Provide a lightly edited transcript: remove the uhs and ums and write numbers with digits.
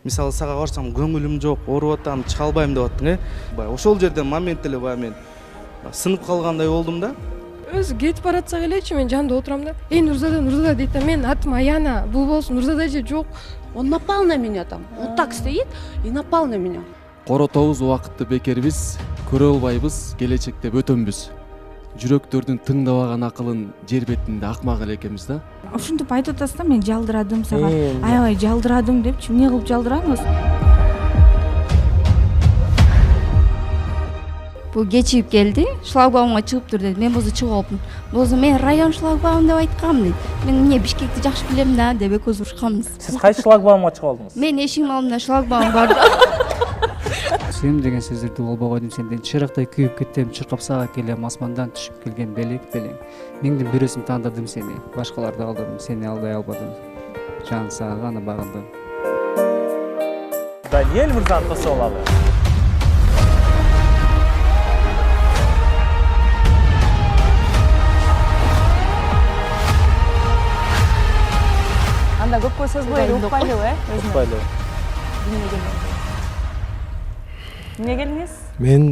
мисалы сага барсам көңүлүм жок, ооруп атам, чыга албайм деп аттың баягы ошол жерден момент эле баягы мен сынып калгандай болдум да. Өзү кетип баратсак элечи мен жанында отурам да. Нурзада дейт да, мен атым Аяна, бул болсун Нурзада же жок. Он напал на меня там. Вот так стоит и напал на меня. Коротобуз убакытты бекербиз, көрө албайбыз, келечекте бөтөнбүз. Жүрөктөрдүн тыңдабаган акылын жер бетинде акмак эле экенбиз да. Ушинтип айтып атасыз да, мен жалдырадым сага. Аябай жалдырадым депчи, эмне кылып жалдыраңыз? Бул кечигип келди, шлагбаумга чыгыптыр деди. Мен болсо чыгып алыпмын. Болсо мен район шлагбаум деп айткам дейт. Мен эмне Бишкекти жакшы билем да деп экөөбүз урушканбыз. Сиз кайсы шлагбаумга чыгып алдыңыз? Мен эшигиmin алдында шлагбаум бар да. Сүйөм деген сөздөрдү болбой койдум сенден. Чырактай күйүп кеттим, чыркап сага келем, асмандан түшүп келген белең. Меңдин бирөөсүн тандырдым сени, башкаларды алдырдым, сени алдай албадым. Жан сага гана багындым. Даниэль мырзанын кызы болобу? Анда көпкө сөз бою укпайлыбы, өзүнө? Укпайлы. Эмне келдиңиз? Мен